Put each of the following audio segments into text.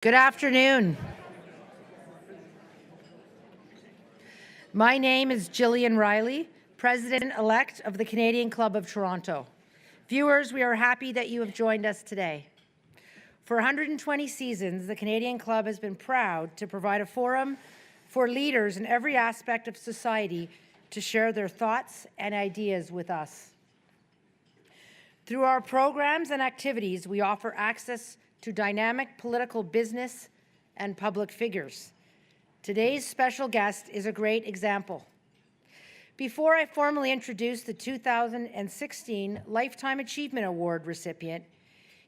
Good afternoon. My name is Gillian Riley, President-elect of the Canadian Club of Toronto. Viewers, we are happy that you have joined us today. For 120 seasons, the Canadian Club has been proud to provide a forum for leaders in every aspect of society to share their thoughts and ideas with us. Through our programs and activities, we offer access to dynamic political business and public figures. Today's special guest is a great example. Before I formally introduce the 2016 Lifetime Achievement Award recipient,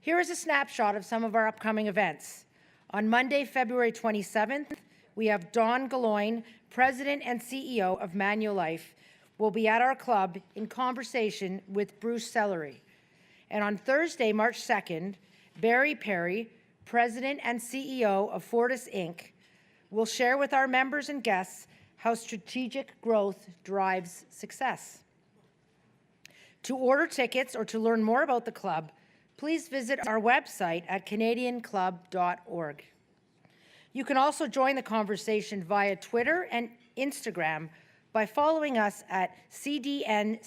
here is a snapshot of some of our upcoming events. On Monday, February 27th, we have Don Galoin, President and CEO of Manulife, will be at our club in conversation with Bruce Sellery. And on Thursday, March 2nd, Barry Perry, President and CEO of Fortis Inc., will share with our members and guests how strategic growth drives success. To order tickets or to learn more about the club, please visit our website at canadianclub.org. You can also join the conversation via Twitter and Instagram by following us at CDNCLUBTO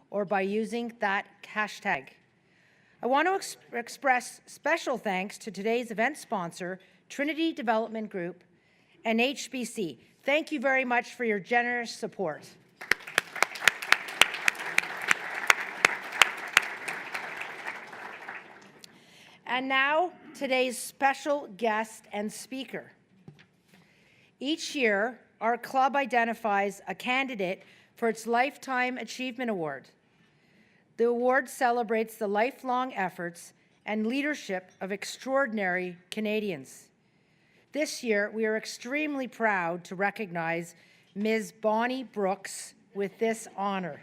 or by using that hashtag. I want to express special thanks to today's event sponsor, Trinity Development Group, and HBC. Thank you very much for your generous support. And now, today's special guest and speaker. Each year, our club identifies a candidate for its Lifetime Achievement Award. The award celebrates the lifelong efforts and leadership of extraordinary Canadians. This year, we are extremely proud to recognize Ms. Bonnie Brooks with this honor.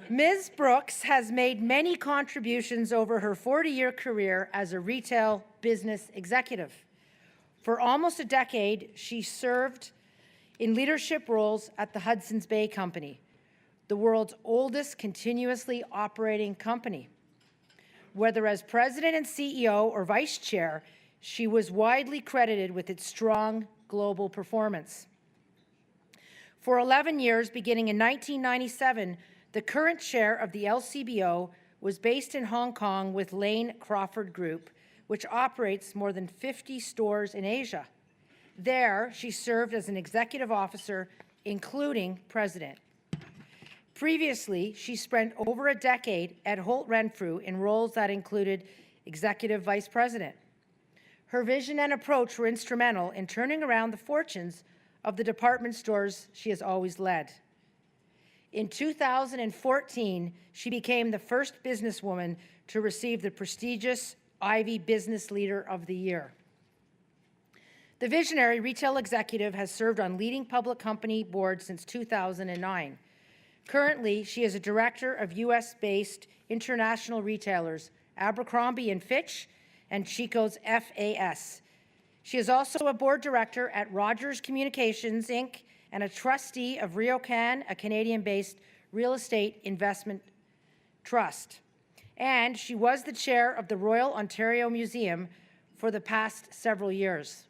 Ms. Brooks has made many contributions over her 40-year career as a retail business executive. For almost a decade, she served in leadership roles at the Hudson's Bay Company, the world's oldest continuously operating company. Whether as president and CEO or vice chair, she was widely credited with its strong global performance. For 11 years, beginning in 1997, the current chair of the LCBO was based in Hong Kong with Lane Crawford Group, which operates more than 50 stores in Asia. There, she served as an executive officer, including president. Previously, she spent over a decade at Holt Renfrew in roles that included executive vice president. Her vision and approach were instrumental in turning around the fortunes of the department stores she has always led. In 2014, she became the first businesswoman to receive the prestigious Ivy Business Leader of the Year. The visionary retail executive has served on leading public company boards since 2009. Currently, she is a director of US-based international retailers Abercrombie & Fitch and Chico's FAS. She is also a board director at Rogers Communications, Inc., and a trustee of RioCan, a Canadian-based real estate investment trust. And she was the chair of the Royal Ontario Museum for the past several years.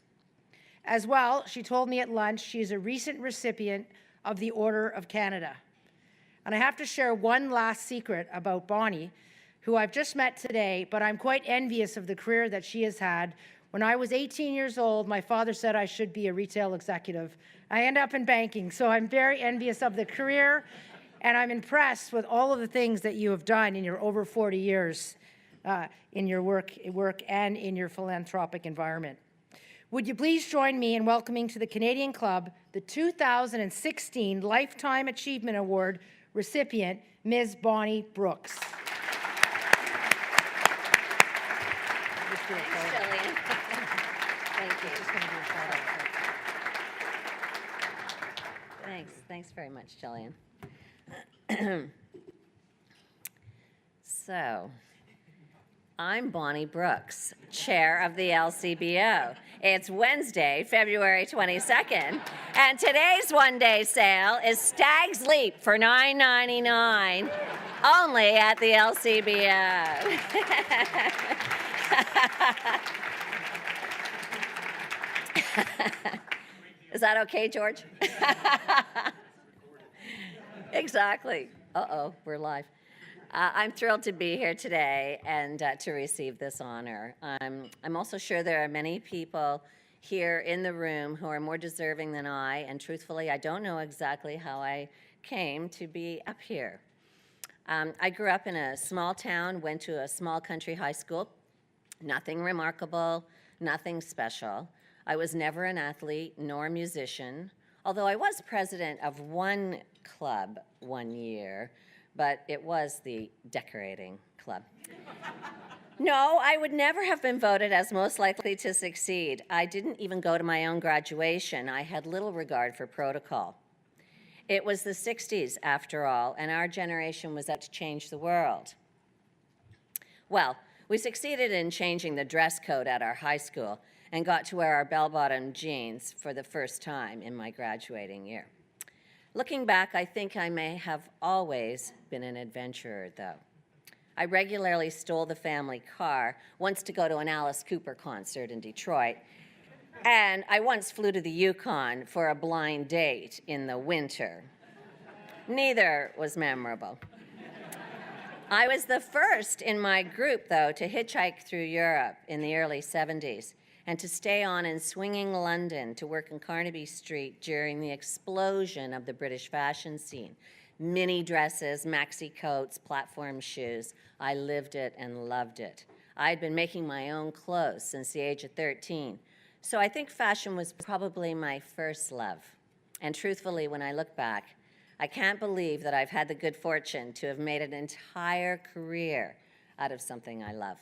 As well, she told me at lunch she is a recent recipient of the Order of Canada. And I have to share one last secret about Bonnie, who I've just met today, but I'm quite envious of the career that she has had. When I was 18 years old, my father said I should be a retail executive. I ended up in banking, so I'm very envious of the career, and I'm impressed with all of the things that you have done in your over 40 years in your work and in your philanthropic environment. Would you please join me in welcoming to the Canadian Club the 2016 Lifetime Achievement Award recipient, Ms. Bonnie Brooks. Thanks, Gillian. Thank you. Thanks very much, Gillian. So, I'm Bonnie Brooks, chair of the LCBO. It's Wednesday, February 22nd, and today's one-day sale is Stag's Leap for $9.99, only at the LCBO. Is that okay, George? Exactly. Uh-oh, we're live. I'm thrilled to be here today and to receive this honor. I'm also sure there are many people here in the room who are more deserving than I, and truthfully, I don't know exactly how I came to be up here. I grew up in a small town, went to a small country high school. Nothing remarkable, nothing special. I was never an athlete nor a musician, although I was president of one club one year, but it was the decorating club. No, I would never have been voted as most likely to succeed. I didn't even go to my own graduation. I had little regard for protocol. It was the 60s, after all, and our generation was out to change the world. Well, we succeeded in changing the dress code at our high school and got to wear our bell-bottom jeans for the first time in my graduating year. Looking back, I think I may have always been an adventurer, though. I regularly stole the family car, once to go to an Alice Cooper concert in Detroit, and I once flew to the Yukon for a blind date in the winter. Neither was memorable. I was the first in my group, though, to hitchhike through Europe in the early 70s and to stay on in swinging London to work in Carnaby Street during the explosion of the British fashion scene. Mini dresses, maxi coats, platform shoes. I lived it and loved it. I'd been making my own clothes since the age of 13. So I think fashion was probably my first love. And truthfully, when I look back, I can't believe that I've had the good fortune to have made an entire career out of something I love.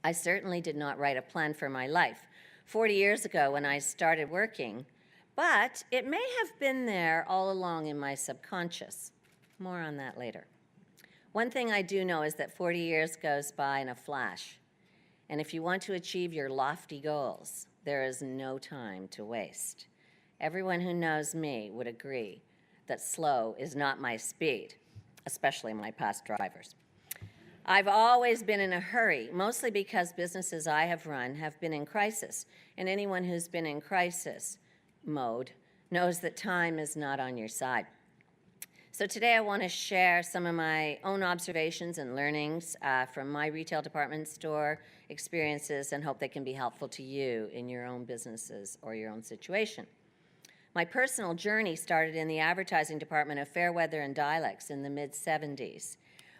I certainly did not write a plan for my life 40 years ago when I started working, but it may have been there all along in my subconscious. More on that later. One thing I do know is that 40 years goes by in a flash, and if you want to achieve your lofty goals, there is no time to waste. Everyone who knows me would agree that slow is not my speed, especially my past drivers. I've always been in a hurry, mostly because businesses I have run have been in crisis, and anyone who's been in crisis mode knows that time is not on your side. So today I want to share some of my own observations and learnings from my retail department store experiences and hope they can be helpful to you in your own businesses or your own situation. My personal journey started in the advertising department of Fairweather and Dialects in the mid-70s,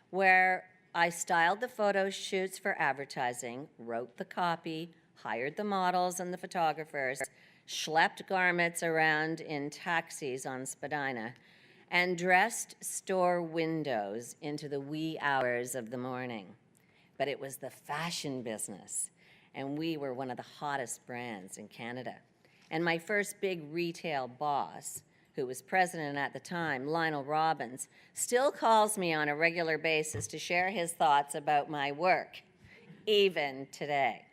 where I styled the photo shoots for advertising, wrote the copy, hired the models and the photographers, schlepped garments around in taxis on Spadina, and dressed store windows into the wee hours of the morning. But it was the fashion business, and we were one of the hottest brands in Canada. And my first big retail boss, who was president at the time, Lionel Robbins, still calls me on a regular basis to share his thoughts about my work, even today.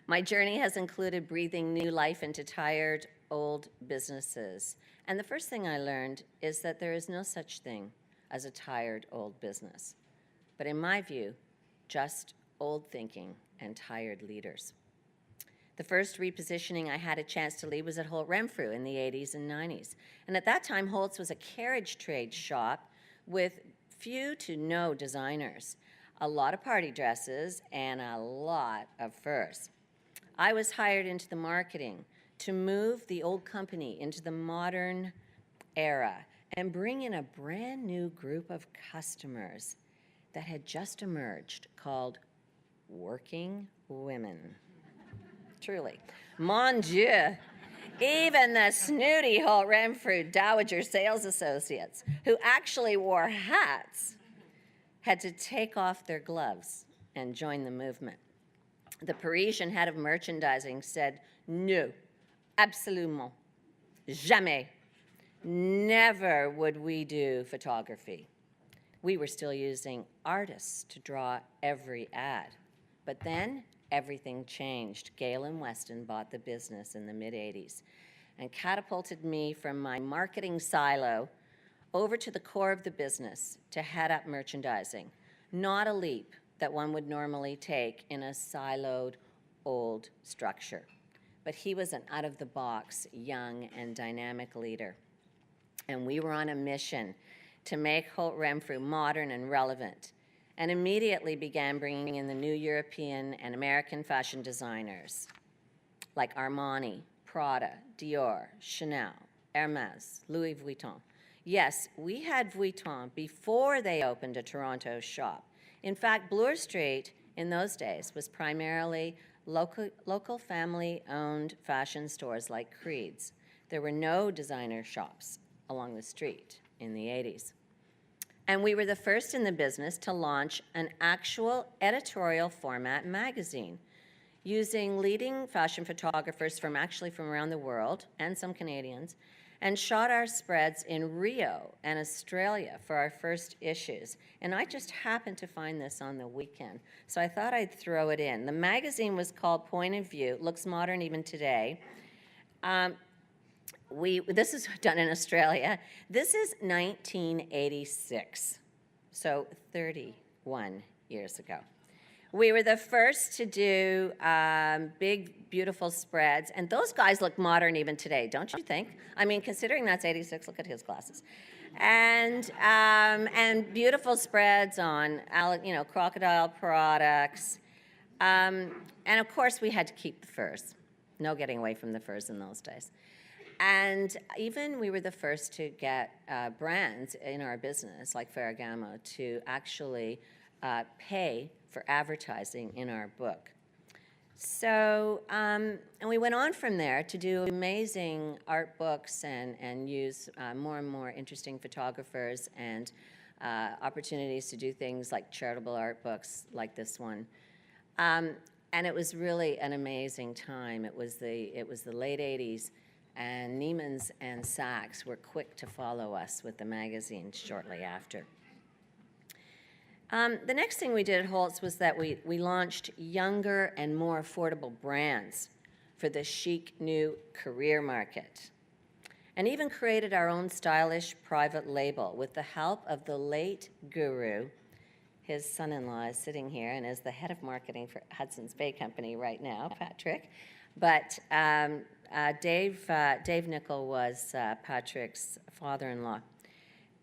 My journey has included breathing new life into tired, old businesses. And the first thing I learned is that there is no such thing as a tired old business, but in my view, just old thinking and tired leaders. The first repositioning I had a chance to lead was at Holt Renfrew in the 80s and 90s. And at that time, Holt's was a carriage trade shop with few to no designers, a lot of party dresses, and a lot of furs. I was hired into the marketing to move the old company into the modern era and bring in a brand new group of customers that had just emerged called working women. Truly. Mon Dieu. Even the snooty Holt Renfrew Dowager sales associates, who actually wore hats, had to take off their gloves and join the movement. The Parisian head of merchandising said, "No, absolument, jamais. Never would we do photography." We were still using artists to draw every ad. But then everything changed. Galen Weston bought the business in the mid-'80s and catapulted me from my marketing silo over to the core of the business to head up merchandising, not a leap that one would normally take in a siloed old structure. but he was an out-of-the-box, young, and dynamic leader. And we were on a mission to make Holt Renfrew modern and relevant, and immediately began bringing in the new European and American fashion designers like Armani, Prada, Dior, Chanel, Hermes, Louis Vuitton. Yes, we had Vuitton before they opened a Toronto shop. In fact, Bloor Street in those days was primarily local family-owned fashion stores like Creed's. There were no designer shops along the street in the 80s. And we were the first in the business to launch an actual editorial format magazine using leading fashion photographers from around the world and some Canadians, and shot our spreads in Rio and Australia for our first issues. And I just happened to find this on the weekend, so I thought I'd throw it in. The magazine was called Point of View, looks modern even today. This is done in Australia. This is 1986, so 31 years ago. We were the first to do big, beautiful spreads, and those guys look modern even today, don't you think? I mean, considering that's 86, look at his glasses. And beautiful spreads on, crocodile products. And of course, we had to keep the furs. No getting away from the furs in those days. And even we were the first to get brands in our business, like Ferragamo, to actually pay for advertising in our book. So, and we went on from there to do amazing art books and use more and more interesting photographers and opportunities to do things like charitable art books like this one. And it was really an amazing time. It was the late 80s, and Neiman's and Saks were quick to follow us with the magazine shortly after. The next thing we did at Holtz was that we launched younger and more affordable brands for the chic new career market, and even created our own stylish private label with the help of the late guru. His son-in-law is sitting here and is the head of marketing for Hudson's Bay Company right now, Patrick. But Dave Nicol was Patrick's father-in-law.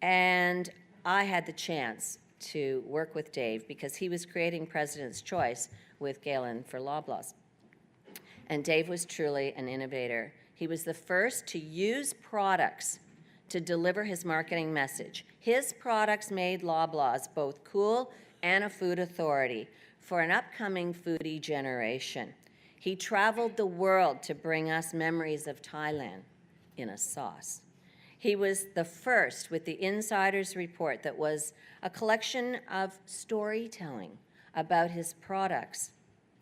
And I had the chance to work with Dave because he was creating President's Choice with Galen for Loblaws. And Dave was truly an innovator. He was the first to use products to deliver his marketing message. His products made Loblaws both cool and a food authority for an upcoming foodie generation. He traveled the world to bring us memories of Thailand in a sauce. He was the first with the Insider's Report that was a collection of storytelling about his products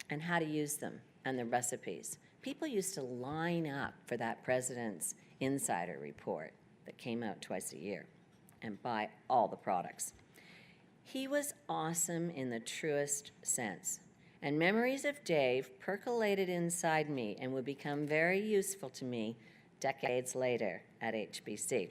and how to use them and the recipes. People used to line up for that President's Insider Report that came out twice a year and buy all the products. He was awesome in the truest sense, and memories of Dave percolated inside me and would become very useful to me decades later at HBC.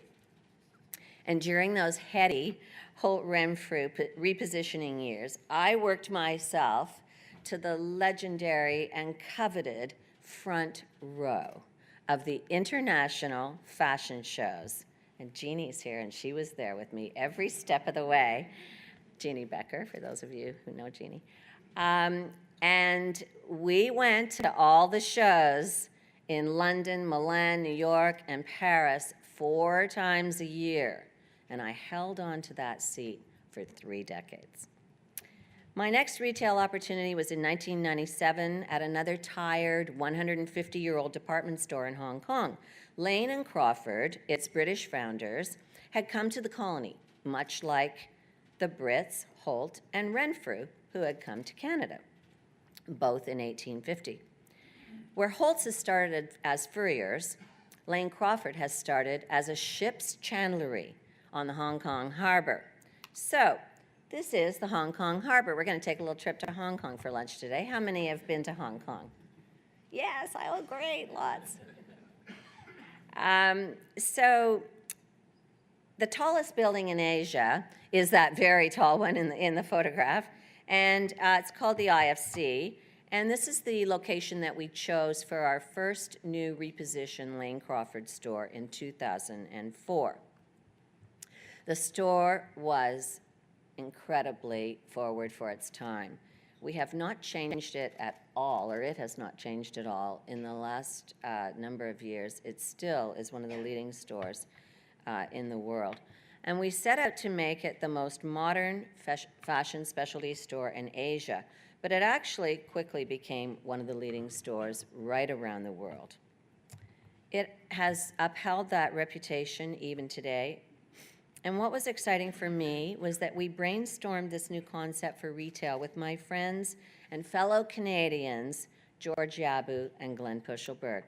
And during those heady Holt Renfrew repositioning years, I worked myself to the legendary and coveted front row of the international fashion shows. And Jeannie's here, and she was there with me every step of the way. Jeannie Becker, for those of you who know Jeannie. And we went to all the shows in London, Milan, New York, and Paris 4 times a year. And I held on to that seat for 3 decades. My next retail opportunity was in 1997 at another tired 150-year-old department store in Hong Kong. Lane and Crawford, its British founders, had come to the colony, much like the Brits, Holt, and Renfrew, who had come to Canada, both in 1850. Where Holt's has started as furriers, Lane Crawford has started as a ship's chandlery on the Hong Kong harbor. So, this is the Hong Kong harbor. We're going to take a little trip to Hong Kong for lunch today. How many have been to Hong Kong? Yes, oh great, lots. So, the tallest building in Asia is that very tall one in the photograph, and it's called the IFC. And this is the location that we chose for our first new repositioned Lane Crawford store in 2004. The store was incredibly forward for its time. We have not changed it at all, or it has not changed at all in the last number of years. It still is one of the leading stores in the world. And we set out to make it the most modern fashion specialty store in Asia, but it actually quickly became one of the leading stores right around the world. It has upheld that reputation even today. And what was exciting for me was that we brainstormed this new concept for retail with my friends and fellow Canadians, George Yabu and Glenn Puschelberg,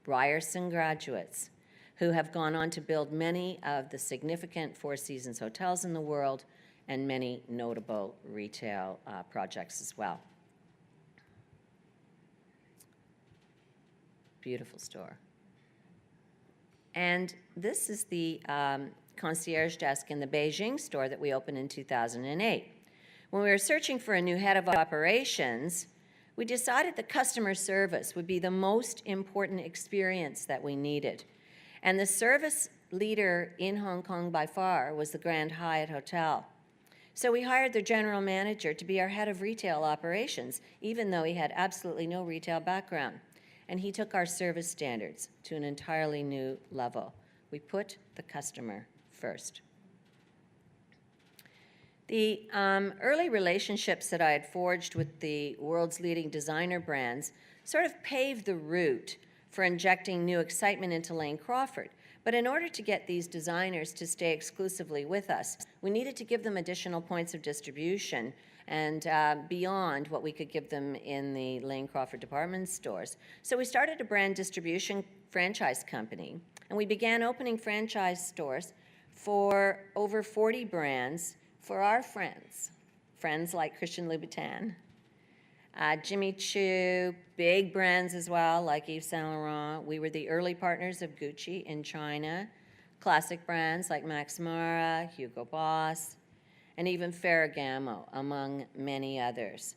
Ryerson graduates who have gone on to build many of the significant Four Seasons hotels in the world and many notable retail projects as well. Beautiful store. And this is the concierge desk in the Beijing store that we opened in 2008. When we were searching for a new head of operations, we decided that customer service would be the most important experience that we needed. And the service leader in Hong Kong by far was the Grand Hyatt Hotel. So we hired the general manager to be our head of retail operations, even though he had absolutely no retail background. And he took our service standards to an entirely new level. We put the customer first. The early relationships that I had forged with the world's leading designer brands sort of paved the route for injecting new excitement into Lane Crawford. But in order to get these designers to stay exclusively with us, we needed to give them additional points of distribution and beyond what we could give them in the Lane Crawford department stores. So we started a brand distribution franchise company, and we began opening franchise stores for over 40 brands for our friends like Christian Louboutin, Jimmy Choo, big brands as well, like Yves Saint Laurent. We were the early partners of Gucci in China, classic brands like Max Mara, Hugo Boss, and even Ferragamo, among many others.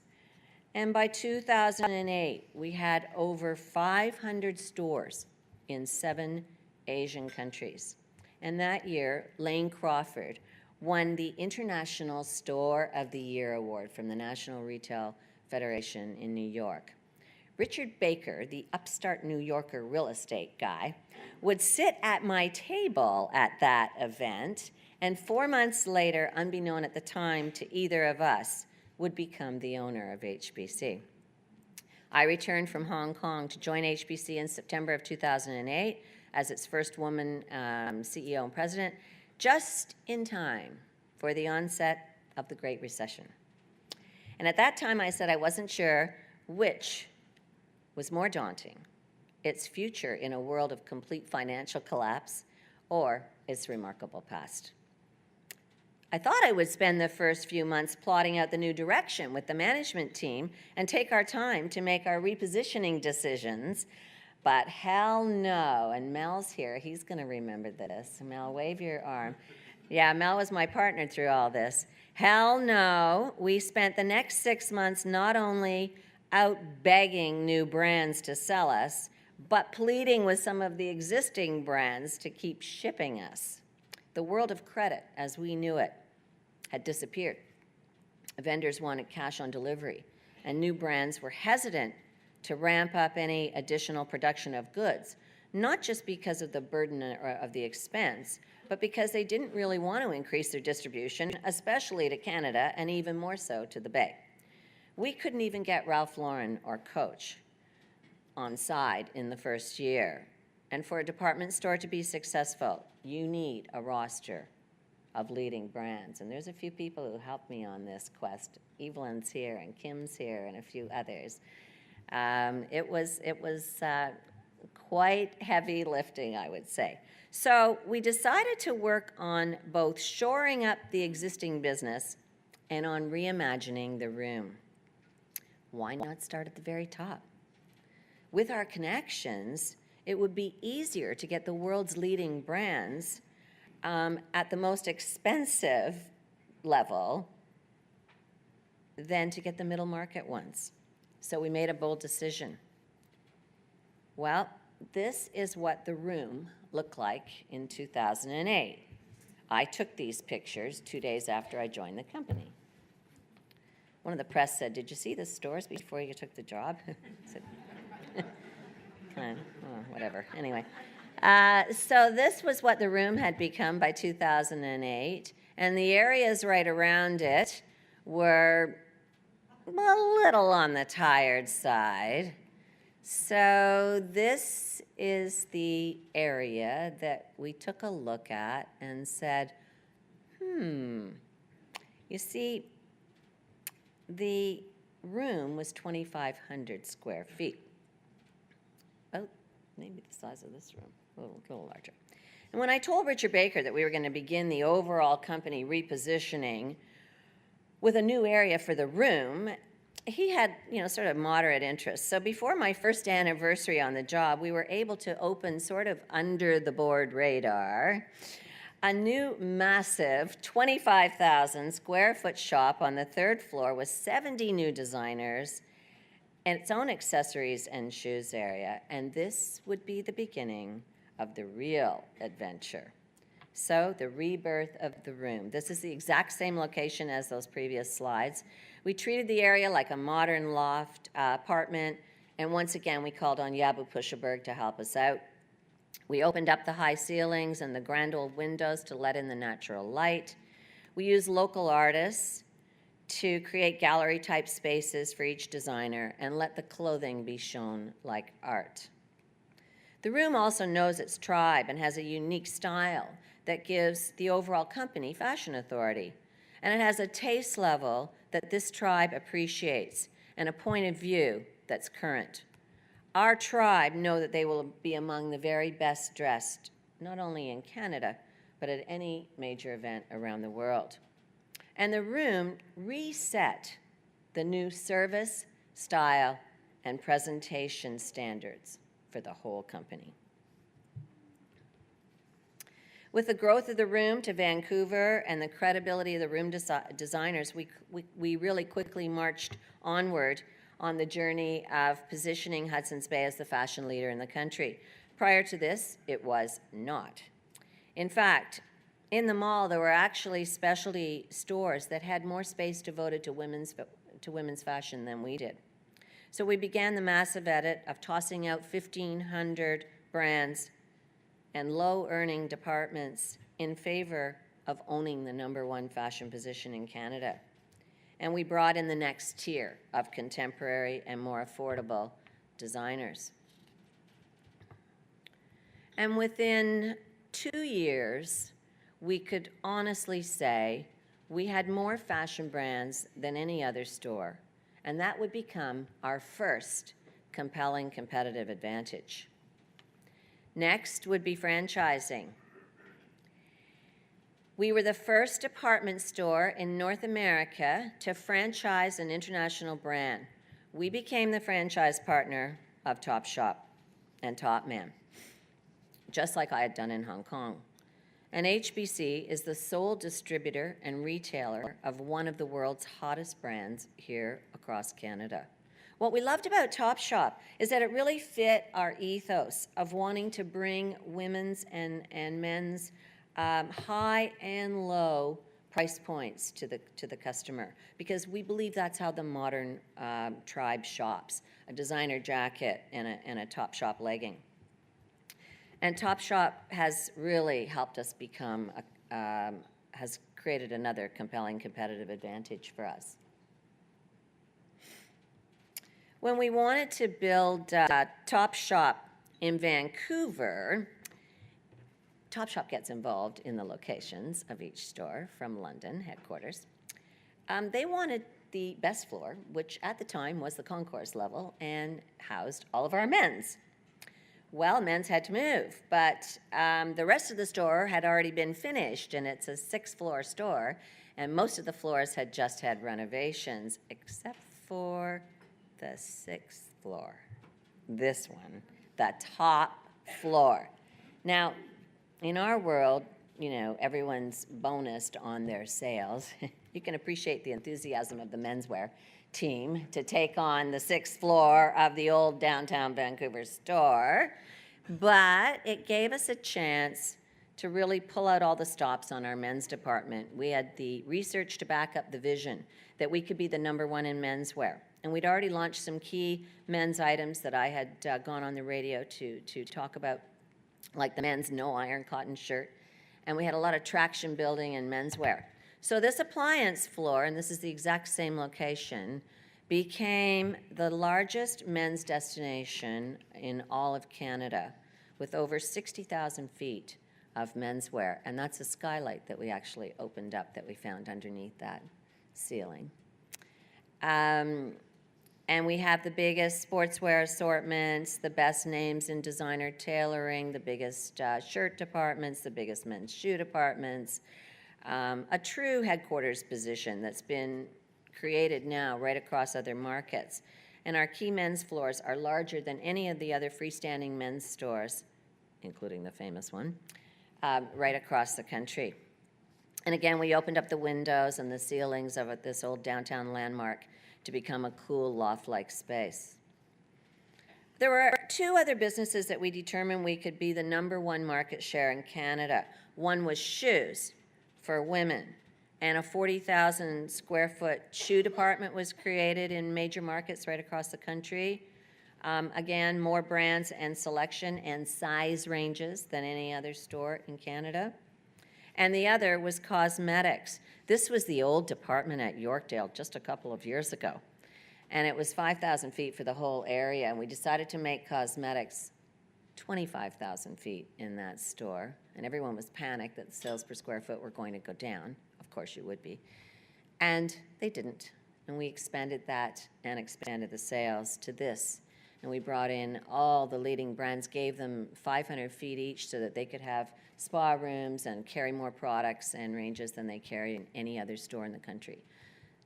And by 2008, we had over 500 stores in 7 Asian countries. And that year, Lane Crawford won the International Store of the Year award from the National Retail Federation in New York. Richard Baker, the upstart New Yorker real estate guy, would sit at my table at that event, and 4 months later, unbeknown at the time to either of us, would become the owner of HBC. I returned from Hong Kong to join HBC in September of 2008 as its first woman CEO and president, just in time for the onset of the Great Recession. And at that time, I said I wasn't sure which was more daunting, its future in a world of complete financial collapse or its remarkable past. I thought I would spend the first few months plotting out the new direction with the management team and take our time to make our repositioning decisions, but hell no. And Mel's here. He's going to remember this. Mel, wave your arm. Yeah, Mel was my partner through all this. Hell no. We spent the next 6 months not only out begging new brands to sell us, but pleading with some of the existing brands to keep shipping us. The world of credit, as we knew it, had disappeared. Vendors wanted cash on delivery, and new brands were hesitant to ramp up any additional production of goods, not just because of the burden of the expense, but because they didn't really want to increase their distribution, especially to Canada, and even more so to the Bay. We couldn't even get Ralph Lauren or Coach on side in the first year. And for a department store to be successful, you need a roster of leading brands. And there's a few people who helped me on this quest. Evelyn's here, and Kim's here, and a few others. It was quite heavy lifting, I would say. So we decided to work on both shoring up the existing business and on reimagining the room. Why not start at the very top? With our connections, it would be easier to get the world's leading brands at the most expensive level than to get the middle market ones. So we made a bold decision. Well, this is what the room looked like in 2008. I took these pictures 2 days after I joined the company. One of the press said, "Did you see the stores before you took the job?" I said, whatever. Anyway, so this was what the room had become by 2008, and the areas right around it were a little on the tired side. So this is the area that we took a look at and said, you see, the room was 2,500 square feet. Oh, maybe the size of this room, a little larger. And when I told Richard Baker that we were going to begin the overall company repositioning with a new area for the room, he had, sort of moderate interest. So before my first anniversary on the job, we were able to open sort of under the board radar a new massive 25,000 square foot shop on the 3rd floor with 70 new designers and its own accessories and shoes area. And this would be the beginning of the real adventure. So the rebirth of the room. This is the exact same location as those previous slides. We treated the area like a modern loft apartment, and once again, we called on Yabu Pushaberg to help us out. We opened up the high ceilings and the grand old windows to let in the natural light. We used local artists to create gallery-type spaces for each designer and let the clothing be shown like art. The room also knows its tribe and has a unique style that gives the overall company fashion authority. And it has a taste level that this tribe appreciates and a point of view that's current. Our tribe know that they will be among the very best dressed, not only in Canada, but at any major event around the world. And the room reset the new service, style, and presentation standards for the whole company. With the growth of the room to Vancouver and the credibility of the room designers, we really quickly marched onward on the journey of positioning Hudson's Bay as the fashion leader in the country. Prior to this, it was not. In fact, in the mall, there were actually specialty stores that had more space devoted to women's fashion than we did. So we began the massive edit of tossing out 1,500 brands and low-earning departments in favor of owning the #1 fashion position in Canada. And we brought in the next tier of contemporary and more affordable designers. And within 2 years, we could honestly say we had more fashion brands than any other store, and that would become our first compelling competitive advantage. Next would be franchising. We were the first department store in North America to franchise an international brand. We became the franchise partner of Topshop and Topman, just like I had done in Hong Kong. And HBC is the sole distributor and retailer of one of the world's hottest brands here across Canada. What we loved about Topshop is that it really fit our ethos of wanting to bring women's and men's high and low price points to the customer, because we believe that's how the modern tribe shops: a designer jacket and a Topshop legging. And Topshop has really helped us become has created another compelling competitive advantage for us. When we wanted to build Topshop in Vancouver, Topshop gets involved in the locations of each store from London headquarters. They wanted the best floor, which at the time was the concourse level and housed all of our men's. Well, men's had to move, but the rest of the store had already been finished, and it's a 6th-floor store, and most of the floors had just had renovations, except for the 6th floor. This one, the top floor. Now, in our world, everyone's bonused on their sales. You can appreciate the enthusiasm of the menswear. team to take on the 6th floor of the old downtown Vancouver store, but it gave us a chance to really pull out all the stops on our men's department. We had the research to back up the vision that we could be the #1 in menswear. And we'd already launched some key men's items that I had gone on the radio to talk about, like the men's no iron cotton shirt. And we had a lot of traction building in menswear. So this appliance floor, and this is the exact same location, became the largest men's destination in all of Canada, with over 60,000 feet of menswear. And that's a skylight that we actually opened up that we found underneath that ceiling. And we have the biggest sportswear assortments, the best names in designer tailoring, the biggest shirt departments, the biggest men's shoe departments, a true headquarters position that's been created now right across other markets. And our key men's floors are larger than any of the other freestanding men's stores, including the famous one, right across the country. And again, we opened up the windows and the ceilings of this old downtown landmark to become a cool loft-like space. There were 2 other businesses that we determined we could be the #1 market share in Canada. One was shoes for women, and a 40,000 square foot shoe department was created in major markets right across the country. Again, more brands and selection and size ranges than any other store in Canada. And the other was cosmetics. This was the old department at Yorkdale just a couple of years ago. And it was 5,000 feet for the whole area. And we decided to make cosmetics 25,000 feet in that store. And everyone was panicked that the sales per square foot were going to go down. Of course you would be. And they didn't. And we expanded that and expanded the sales to this. And we brought in all the leading brands, gave them 500 feet each so that they could have spa rooms and carry more products and ranges than they carry in any other store in the country.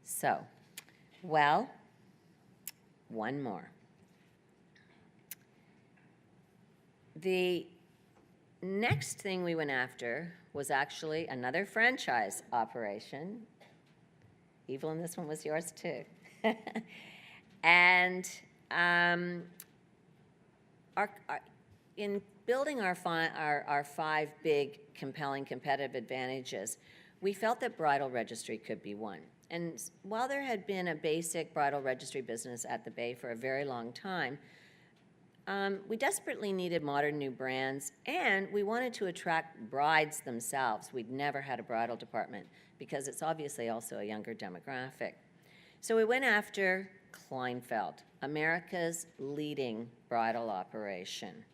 So, well, one more. The next thing we went after was actually another franchise operation. Evil, and this one was yours too. And in building our 5 big, compelling competitive advantages, we felt that bridal registry could be one. And while there had been a basic bridal registry business at the Bay for a very long time, we desperately needed modern new brands, and we wanted to attract brides themselves. We'd never had a bridal department because it's obviously also a younger demographic. So we went after Kleinfeld, America's leading bridal operation.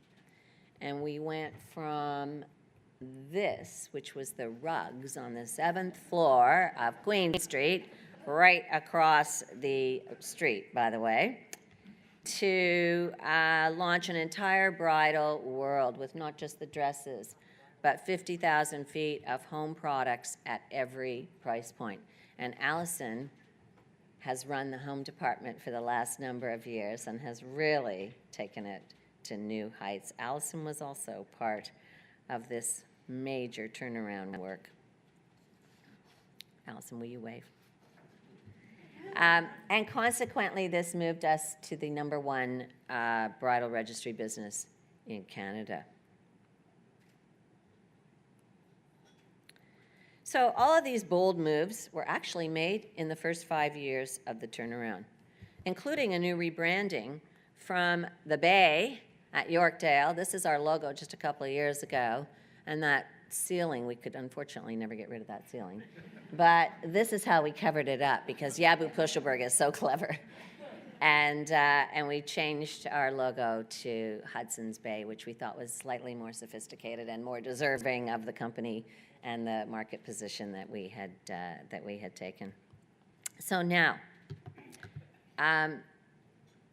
And we went from this, which was the rugs on the 7th floor of Queen Street, right across the street, by the way, to launch an entire bridal world with not just the dresses, but 50,000 feet of home products at every price point. And Allison has run the home department for the last number of years and has really taken it to new heights. Allison was also part of this major turnaround work. Allison, will you wave? And consequently, this moved us to the #1 bridal registry business in Canada. So all of these bold moves were actually made in the first 5 years of the turnaround, including a new rebranding from the Bay at Yorkdale. This is our logo just a couple of years ago. And that ceiling, we could unfortunately never get rid of that ceiling. But this is how we covered it up because Jabu Puschelberg is so clever. And we changed our logo to Hudson's Bay, which we thought was slightly more sophisticated and more deserving of the company and the market position that we had taken. So now, I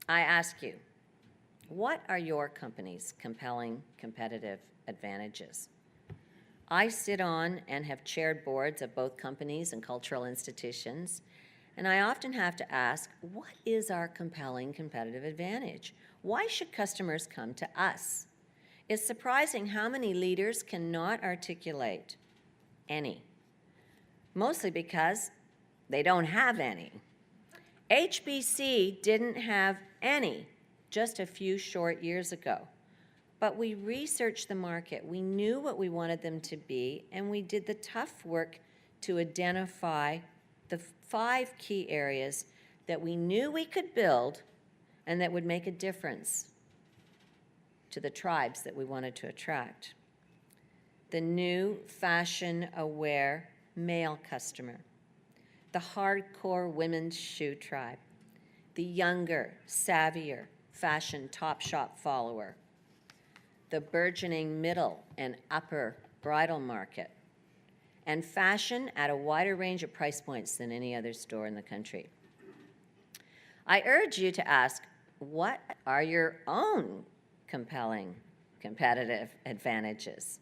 ask you, what are your company's compelling competitive advantages? I sit on and have chaired boards of both companies and cultural institutions, and I often have to ask, what is our compelling competitive advantage? Why should customers come to us? It's surprising how many leaders cannot articulate any, mostly because they don't have any. HBC didn't have any just a few short years ago. But we researched the market. We knew what we wanted them to be, and we did the tough work to identify the 5 key areas that we knew we could build and that would make a difference to the tribes that we wanted to attract. The new fashion-aware male customer, the hardcore women's shoe tribe, the younger, savvier fashion Topshop follower, the burgeoning middle and upper bridal market, and fashion at a wider range of price points than any other store in the country. I urge you to ask, what are your own compelling competitive advantages?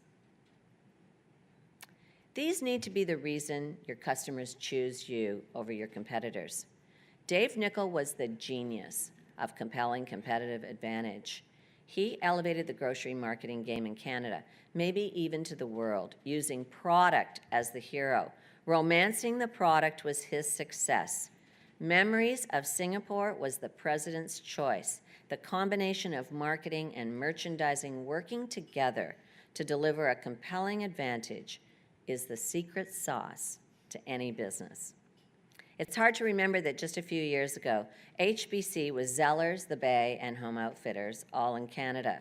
These need to be the reason your customers choose you over your competitors. Dave Nichol was the genius of compelling competitive advantage. He elevated the grocery marketing game in Canada, maybe even to the world, using product as the hero. Romancing the product was his success. Memories of Singapore was the president's choice. The combination of marketing and merchandising working together to deliver a compelling advantage is the secret sauce to any business. It's hard to remember that just a few years ago, HBC was Zellers, The Bay, and Home Outfitters, all in Canada.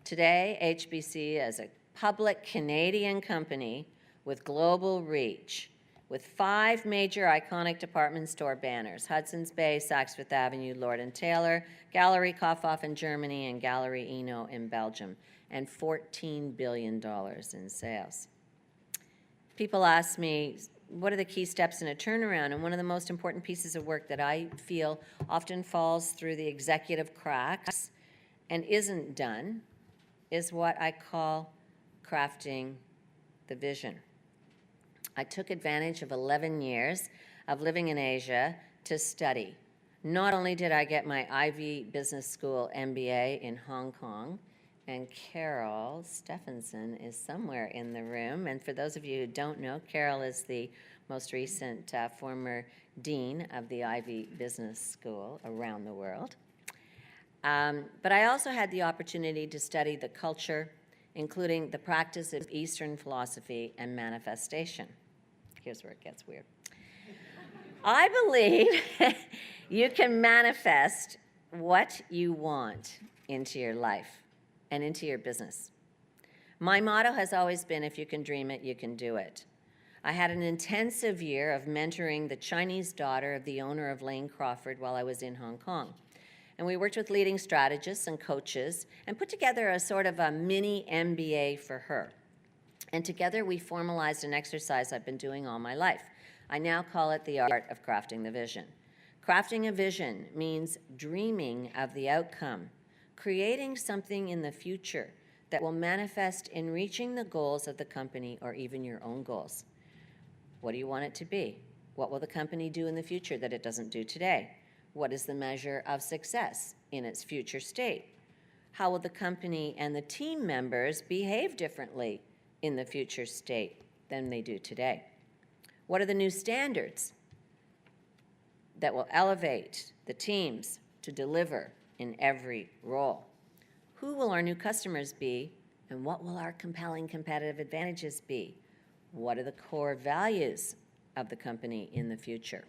Today, HBC is a public Canadian company with global reach, with 5 major iconic department store banners: Hudson's Bay, Saks Fifth Avenue, Lord & Taylor, Galerie Kaufhof in Germany, and Galerie Eno in Belgium, and $14 billion in sales. People ask me, what are the key steps in a turnaround? And one of the most important pieces of work that I feel often falls through the executive cracks and isn't done is what I call crafting the vision. I took advantage of 11 years of living in Asia to study. Not only did I get my Ivy Business School MBA in Hong Kong, and Carol Stephenson is somewhere in the room. And for those of you who don't know, Carol is the most recent former dean of the Ivy Business School around the world. But I also had the opportunity to study the culture, including the practice of Eastern philosophy and manifestation. Here's where it gets weird. I believe you can manifest what you want into your life and into your business. My motto has always been, if you can dream it, you can do it. I had an intensive year of mentoring the Chinese daughter of the owner of Lane Crawford while I was in Hong Kong. And we worked with leading strategists and coaches and put together a sort of a mini MBA for her. And together we formalized an exercise I've been doing all my life. I now call it the art of crafting the vision. Crafting a vision means dreaming of the outcome, creating something in the future that will manifest in reaching the goals of the company or even your own goals. What do you want it to be? What will the company do in the future that it doesn't do today? What is the measure of success in its future state? How will the company and the team members behave differently in the future state than they do today? What are the new standards that will elevate the teams to deliver in every role? Who will our new customers be, and what will our compelling competitive advantages be? What are the core values of the company in the future?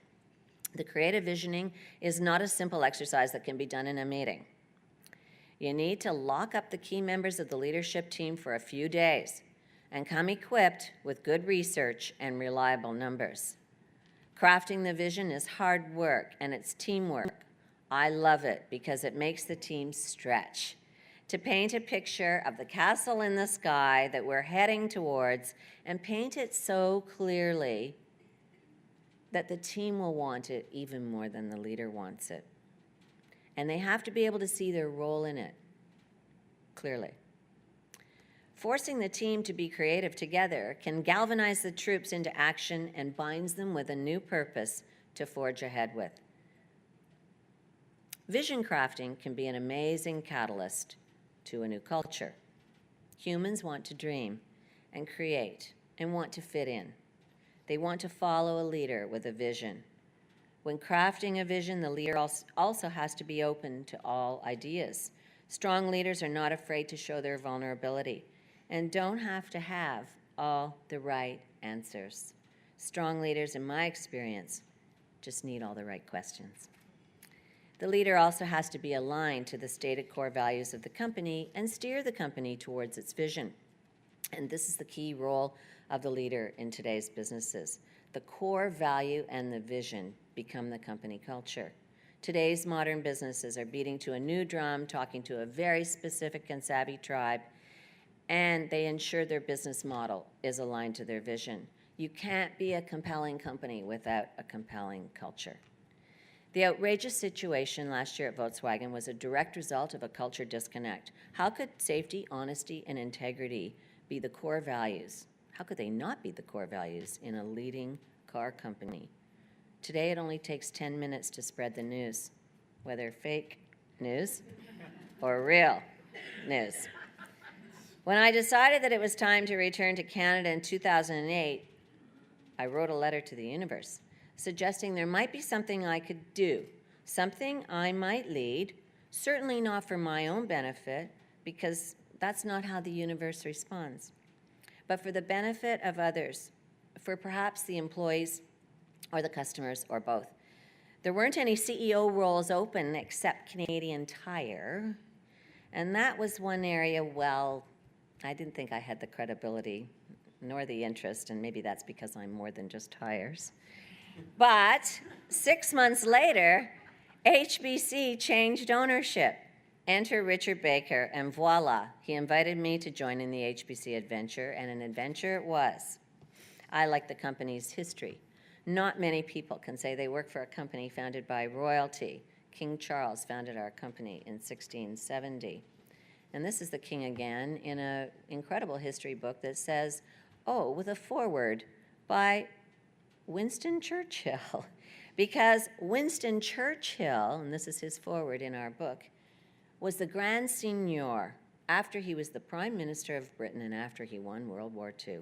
The creative visioning is not a simple exercise that can be done in a meeting. You need to lock up the key members of the leadership team for a few days and come equipped with good research and reliable numbers. Crafting the vision is hard work and it's teamwork. I love it because it makes the team stretch. To paint a picture of the castle in the sky that we're heading towards and paint it so clearly that the team will want it even more than the leader wants it. And they have to be able to see their role in it clearly. Forcing the team to be creative together can galvanize the troops into action and binds them with a new purpose to forge ahead with. Vision crafting can be an amazing catalyst to a new culture. Humans want to dream and create and want to fit in. They want to follow a leader with a vision. When crafting a vision, the leader also has to be open to all ideas. Strong leaders are not afraid to show their vulnerability and don't have to have all the right answers. Strong leaders, in my experience, just need all the right questions. The leader also has to be aligned to the stated core values of the company and steer the company towards its vision. And this is the key role of the leader in today's businesses. The core value and the vision become the company culture. Today's modern businesses are beating to a new drum, talking to a very specific and savvy tribe, and they ensure their business model is aligned to their vision. You can't be a compelling company without a compelling culture. The outrageous situation last year at Volkswagen was a direct result of a culture disconnect. How could safety, honesty, and integrity be the core values? How could they not be the core values in a leading car company? Today, it only takes 10 minutes to spread the news, whether fake news or real news. When I decided that it was time to return to Canada in 2008, I wrote a letter to the universe, suggesting there might be something I could do, something I might lead, certainly not for my own benefit, because that's not how the universe responds, but for the benefit of others, for perhaps the employees or the customers or both. There weren't any CEO roles open except Canadian Tire, and that was one area, well, I didn't think I had the credibility nor the interest, and maybe that's because I'm more than just tires. But 6 months later, HBC changed ownership. Enter Richard Baker, and voila, he invited me to join in the HBC adventure, and an adventure it was. I like the company's history. Not many people can say they work for a company founded by royalty. King Charles founded our company in 1670. And this is the king again in an incredible history book that says, oh, with a foreword by Winston Churchill. Because Winston Churchill, and this is his foreword in our book, was the Grand Seigneur after he was the Prime Minister of Britain and after he won World War II.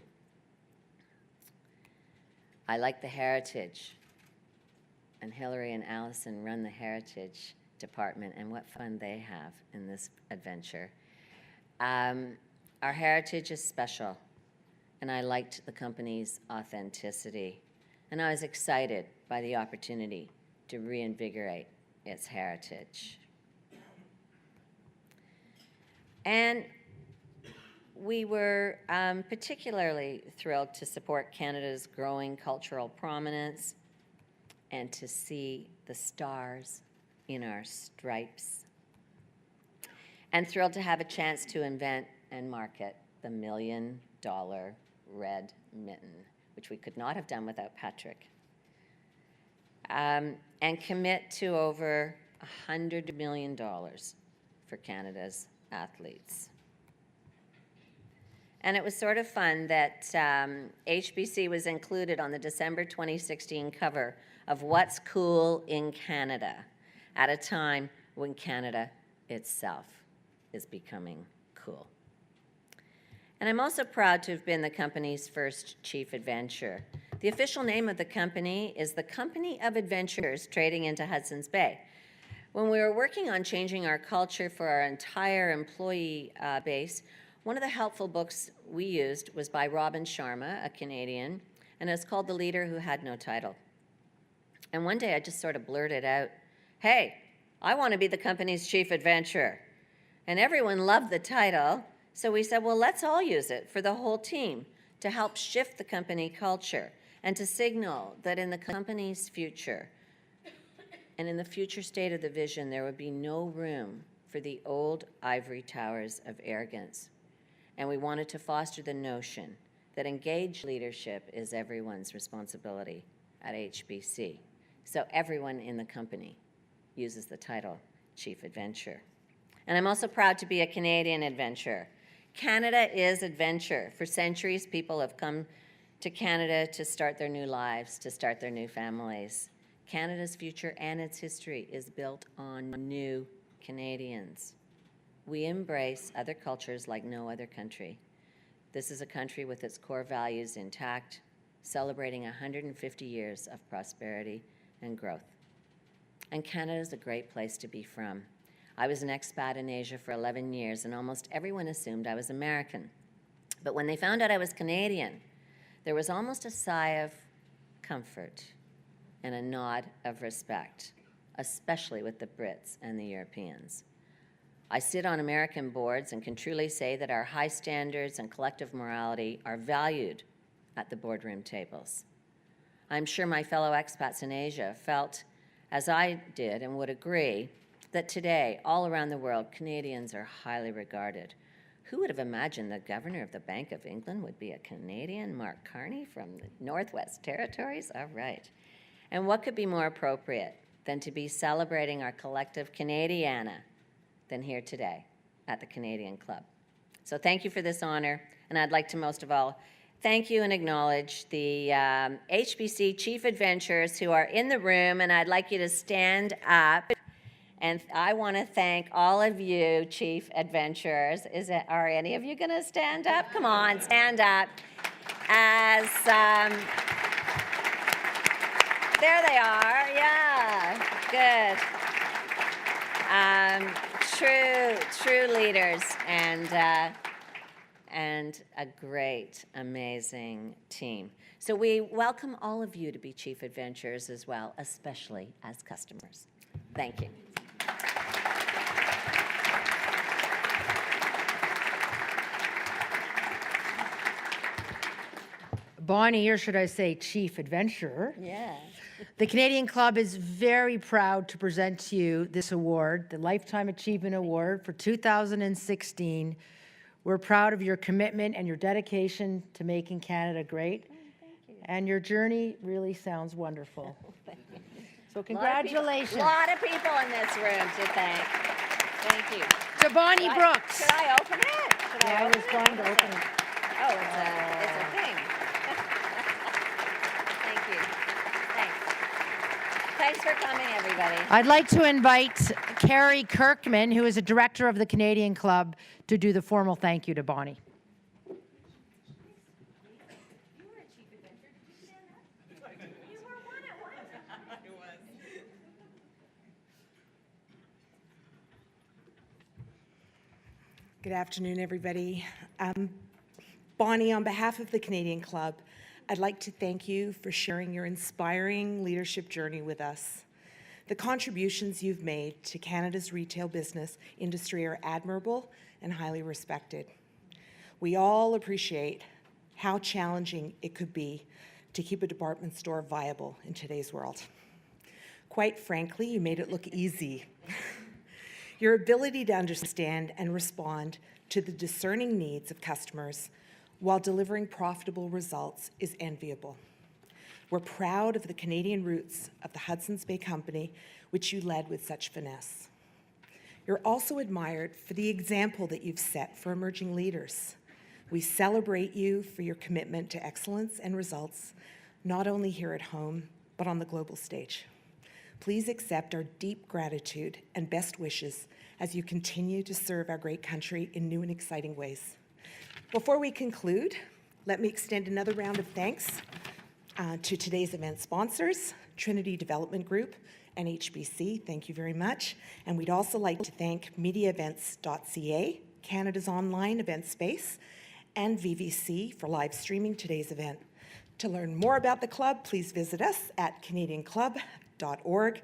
I like the heritage, and Hillary and Allison run the heritage department, and what fun they have in this adventure. Our heritage is special, and I liked the company's authenticity, and I was excited by the opportunity to reinvigorate its heritage. And we were particularly thrilled to support Canada's growing cultural prominence and to see the stars in our stripes. And thrilled to have a chance to invent and market the $1 million red mitten, which we could not have done without Patrick. And commit to over $100 million for Canada's athletes. And it was sort of fun that HBC was included on the December 2016 cover of What's Cool in Canada at a time when Canada itself is becoming cool. And I'm also proud to have been the company's first chief adventure. The official name of the company is the Company of Adventurers Trading into Hudson's Bay. When we were working on changing our culture for our entire employee base, one of the helpful books we used was by Robin Sharma, a Canadian, and it's called The Leader Who Had No Title. And one day I just sort of blurted out, hey, I want to be the company's chief adventurer. And everyone loved the title, so we said, well, let's all use it for the whole team to help shift the company culture and to signal that in the company's future and in the future state of the vision, there would be no room for the old ivory towers of arrogance. And we wanted to foster the notion that engaged leadership is everyone's responsibility at HBC. So everyone in the company uses the title Chief Adventurer. And I'm also proud to be a Canadian adventurer. Canada is adventure. For centuries, people have come to Canada to start their new lives, to start their new families. Canada's future and its history is built on new Canadians. We embrace other cultures like no other country. This is a country with its core values intact, celebrating 150 years of prosperity and growth. And Canada is a great place to be from. I was an expat in Asia for 11 years, and almost everyone assumed I was American. But when they found out I was Canadian, there was almost a sigh of comfort and a nod of respect, especially with the Brits and the Europeans. I sit on American boards and can truly say that our high standards and collective morality are valued at the boardroom tables. I'm sure my fellow expats in Asia felt, as I did and would agree, that today, all around the world, Canadians are highly regarded. Who would have imagined the governor of the Bank of England would be a Canadian, Mark Carney from the Northwest Territories? All right. And what could be more appropriate than to be celebrating our collective Canadiana than here today at the Canadian Club? So thank you for this honor, and I'd like to most of all thank you and acknowledge the HBC Chief Adventurers who are in the room, and I'd like you to stand up. And I want to thank all of you, Chief Adventurers. Are any of you going to stand up? Come on, stand up. As there they are. Yeah, good. True leaders and a great, amazing team. So we welcome all of you to be Chief Adventurers as well, especially as customers. Thank you. Bonnie, or should I say Chief Adventurer. Yeah. The Canadian Club is very proud to present to you this award, the Lifetime Achievement Award for 2016. We're proud of your commitment and your dedication to making Canada great. Thank you. And your journey really sounds wonderful. Thank you. So congratulations. A lot of people in this room to thank. Thank you. To Bonnie Brooks. Should I open it? I was going to open it. Oh, it's a thing. Thank you. Thanks for coming, everybody. I'd like to invite Carrie Kirkman, who is a director of the Canadian Club, to do the formal thank you to Bonnie. Good afternoon, everybody. Bonnie, on behalf of the Canadian Club, I'd like to thank you for sharing your inspiring leadership journey with us. The contributions you've made to Canada's retail business industry are admirable and highly respected. We all appreciate how challenging it could be to keep a department store viable in today's world. Quite frankly, you made it look easy. Your ability to understand and respond to the discerning needs of customers while delivering profitable results is enviable. We're proud of the Canadian roots of the Hudson's Bay Company, which you led with such finesse. You're also admired for the example that you've set for emerging leaders. We celebrate you for your commitment to excellence and results, not only here at home, but on the global stage. Please accept our deep gratitude and best wishes as you continue to serve our great country in new and exciting ways. Before we conclude, let me extend another round of thanks to today's event sponsors, Trinity Development Group and HBC, thank you very much. And we'd also like to thank MediaEvents.ca, Canada's online event space, and VVC for live streaming today's event. To learn more about the club, please visit us at canadianclub.org.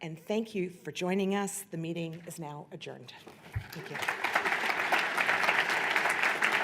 And thank you for joining us. The meeting is now adjourned. Thank you.